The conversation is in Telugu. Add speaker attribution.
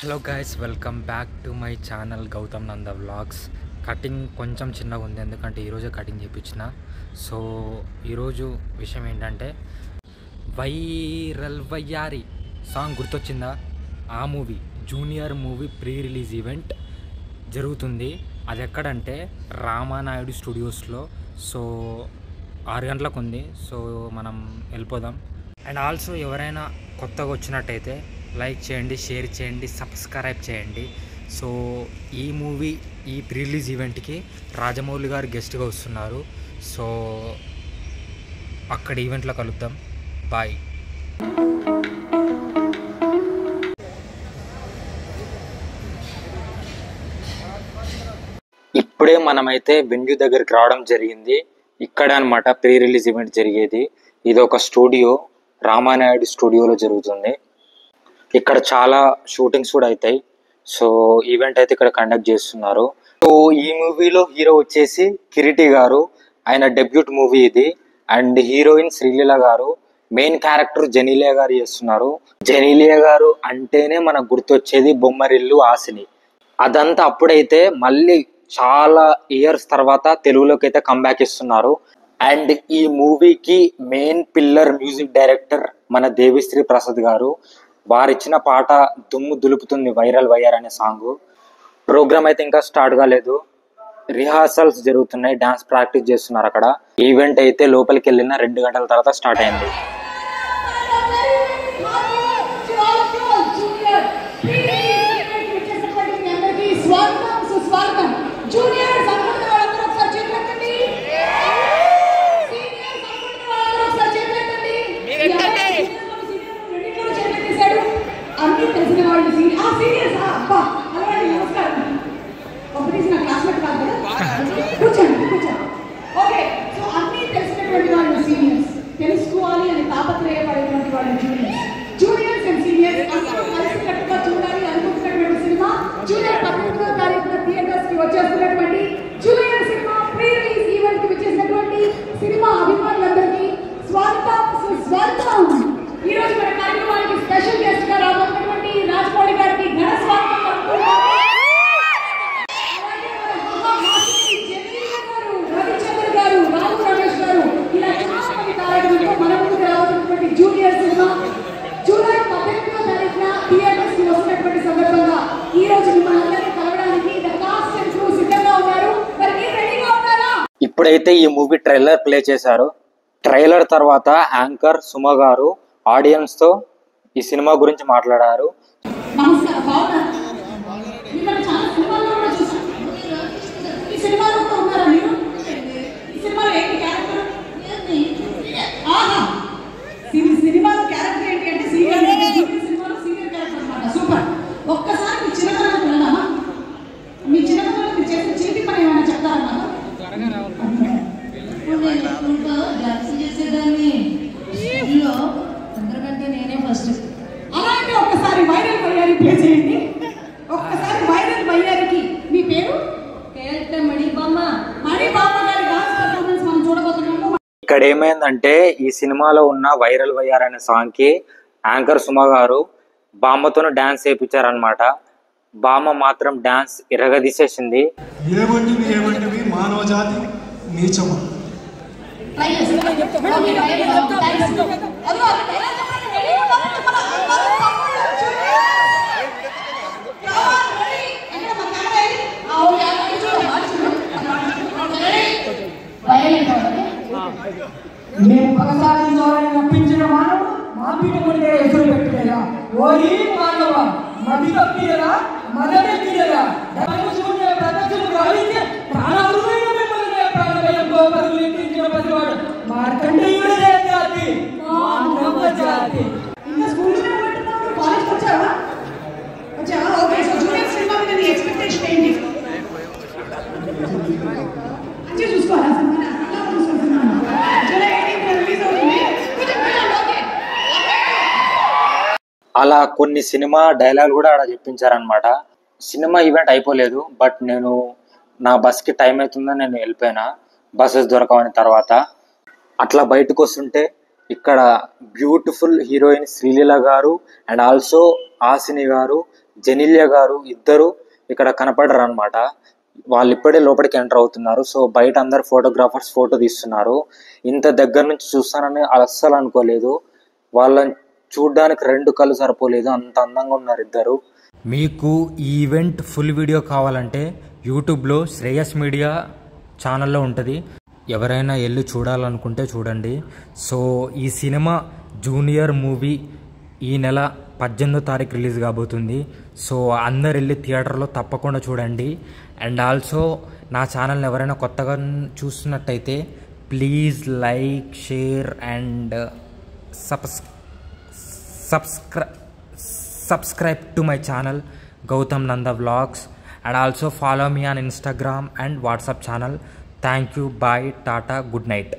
Speaker 1: Hello guys, welcome back to my channel Gautham Nanda vlogs. Cutting కొంచెం చిన్నగా ఉంది, ఎందుకంటే ఈరోజే కటింగ్ చేయించిన. సో ఈరోజు విషయం ఏంటంటే, వైరల్ వయ్యారి సాంగ్ గుర్తొచ్చిందా? ఆ movie junior movie pre release event జరుగుతుంది. అది ఎక్కడంటే రామానాయుడు స్టూడియోస్లో. సో 6 గంటలకు ఉంది. సో మనం వెళ్ళిపోదాం. అండ్ ఆల్సో ఎవరైనా కొత్తగా వచ్చినట్టయితే లైక్ చేయండి, షేర్ చేయండి, సబ్స్క్రైబ్ చేయండి. సో ఈ మూవీ ఈ ప్రీ రిలీజ్ ఈవెంట్కి రాజమౌళి గారు గెస్ట్గా వస్తున్నారు. సో అక్కడ ఈవెంట్లో కలుద్దాం. బాయ్. ఇప్పుడే మనమైతే వెన్యూ దగ్గరికి రావడం జరిగింది. ఇక్కడ అనమాట ప్రీ రిలీజ్ ఈవెంట్ జరిగేది. ఇది ఒక స్టూడియో, రామానాయుడు స్టూడియోలో జరుగుతుంది. ఇక్కడ చాలా షూటింగ్స్ కూడా అవుతాయి. సో ఈవెంట్ అయితే ఇక్కడ కండక్ట్ చేస్తున్నారు. సో ఈ మూవీలో హీరో వచ్చేసి కిరీటి గారు, ఆయన డెబ్యూట్ మూవీ ఇది. అండ్ హీరోయిన్ శ్రీలీల గారు, మెయిన్ క్యారెక్టర్ జెనీలియా గారు చేస్తున్నారు. జెనీలియా గారు అంటేనే మనకు గుర్తొచ్చేది బొమ్మరిల్లు, ఆసిని. అదంతా అప్పుడైతే మళ్ళీ చాలా ఇయర్స్ తర్వాత తెలుగులోకి అయితే కంబ్యాక్ ఇస్తున్నారు. అండ్ ఈ మూవీకి మెయిన్ పిల్లర్ మ్యూజిక్ డైరెక్టర్ మన దేవిశ్రీ ప్రసాద్ గారు. వారిచ్చిన పాట దుమ్ము దులుపుతుంది, వైరల్ వయ్యార్ అనే సాంగ్. ప్రోగ్రామ్ అయితే ఇంకా స్టార్ట్ కాలేదు, రిహార్సల్స్ జరుగుతున్నాయి, డాన్స్ ప్రాక్టీస్ చేస్తున్నారు అక్కడ. ఈవెంట్ అయితే లోపలికి వెళ్ళిన 2 గంటల తర్వాత స్టార్ట్ అయింది.
Speaker 2: తెలుసుకోవాలి అని తాపత్రయపడేటువంటి వాళ్ళు జూనియర్స్ అండ్ సీనియర్స్ అందరూ కలిసికట్టుగా చూడాలి అనుకుంటున్నటువంటి సినిమా జూలై 18వ తారీఖున థియేటర్స్ కి వచ్చేస్తున్నటువంటి junior cinema pre release event కి వచ్చేసినటువంటి సినిమా అభిమానులందరికీ స్వాగతం, సుస్వాగతం. ఈ రోజు మన కార్యక్రమానికి స్పెషల్ గెస్ట్ గా రాబోతున్నటువంటి రాజమౌళి గారికి ఘన స్వాగతం పలుకుతున్నాము. జూనియర్ సినిమా జూలై 18వ తారీఖున థియేటర్స్ కి వస్తున్నటువంటి సందర్భంగా ఈ రోజు మిమ్మల్ని కలవడానికి ద కాస్ట్ అండ్ క్రూ సిద్ధంగా ఉన్నారు. మరి మీరు రెడీగా ఉన్నారా?
Speaker 1: ఇప్పుడైతే ఈ మూవీ ట్రైలర్ ప్లే చేశారు. ట్రైలర్ తర్వాత యాంకర్ సుమ గారు ఆడియన్స్ తో ఈ సినిమా గురించి మాట్లాడారు.
Speaker 2: నమస్కారం, బాగున్నారా? మిమ్మల్ని చాలా సినిమాల్లో కూడా చూసాను. ఈ సినిమాలో కూడా ఉన్నారా మీరు? ఈ సినిమాలో ఏంటి క్యారెక్టర్? ఆహా, సినిమాలో క్యారెక్టర్ ఏంటి అంటే సీరియల్, సినిమాలో సీరియల్ క్యారెక్టర్ అన్నమాట. సూపర్. ఒక్కసారి మీ చిన్నతనానికి వెళ్దామా? మీ చిన్నతనంలో మీరు చేసిన చీటి పని ఏమైనా చెప్తారన్నమాట? చేసేదాన్ని అందరికంటే నేనే ఫస్ట్. అలా అంటే ఒక్కసారి వైరల్ వయ్యారి ప్లే చేయండి. ఒక్కసారి వైరల్ వయ్యారికి మీ పేరు? మణిబామ్మ. మణిబామ్మ గారి డాన్స్ పర్ఫార్మెన్స్ మనం చూడబోతున్నాము.
Speaker 1: ఇక్కడ ఏమైందంటే ఈ సినిమాలో ఉన్న వైరల్ వయ్యార్ అనే సాంగ్ కి యాంకర్ సుమ గారు బామ్మతోనే డాన్స్ చేయించారనమాట. బామ్మ మాత్రం డాన్స్ ఇరగదీసేసింది.
Speaker 3: ఏమంటివి మానవ జాతి నీచమా?
Speaker 4: మేము కొనసాగించాలని నప్పించిన మానవుడు మా పీఠమునికే ఎదురు పెట్టలేదా? ఓరి మానవ మది తప్పియరా, మదనెక్కియరా, ధర్మశూన్య ప్రదక్షిణ గావించే ప్రాణాలుమైన మిమ్మల్ని ప్రాణభయంతో పరుగులెత్తించిన పసివాడు మార్కండేయుడే జాతి, మానవ జాతి.
Speaker 2: ఇంకా స్కూల్ కాలేజ్ వచ్చావా? వచ్చావా? ఓకే. సో జూనియర్ సినిమా మీద నీ ఎక్స్పెక్టేషన్ ఏంటి? మంచిగా చూసుకోవాలా సినిమా?
Speaker 1: అలా కొన్ని సినిమా డైలాగ్ కూడా ఆడ చెప్పించారనమాట. సినిమా ఈవెంట్ అయిపోలేదు, బట్ నేను నా బస్కి టైం అవుతుందని నేను వెళ్ళిపోయినా, బస్సెస్ దొరకవని. తర్వాత అట్లా బయటకు వస్తుంటే ఇక్కడ బ్యూటిఫుల్ హీరోయిన్ శ్రీలీల గారు అండ్ ఆల్సో ఆసిని గారు జెనిలియా గారు ఇద్దరు ఇక్కడ కనపడరు అనమాట. వాళ్ళు ఇప్పుడే లోపలికి ఎంటర్ అవుతున్నారు. సో బయట అందరు ఫోటోగ్రాఫర్స్ ఫోటో తీస్తున్నారు. ఇంత దగ్గర నుంచి చూస్తానని అస్సలు అనుకోలేదు. వాళ్ళని చూడ్డానికి 2 కళ్ళు సరిపోలేదు, అంత అందంగా ఉన్నారు ఇద్దరు. మీకు ఈ ఈవెంట్ ఫుల్ వీడియో కావాలంటే యూట్యూబ్లో శ్రేయస్ మీడియా ఛానల్లో ఉంటుంది. ఎవరైనా వెళ్ళి చూడాలనుకుంటే చూడండి. సో ఈ సినిమా జూనియర్ మూవీ ఈ నెల 18వ తారీఖు రిలీజ్ కాబోతుంది. సో అందరు వెళ్ళి థియేటర్లో తప్పకుండా చూడండి. అండ్ ఆల్సో నా ఛానల్ని ఎవరైనా కొత్తగా చూస్తున్నట్టయితే please like, share and subscribe to my channel Gautam Nanda Vlogs, and also follow me on Instagram and WhatsApp channel. Thank you, bye, tata, good night.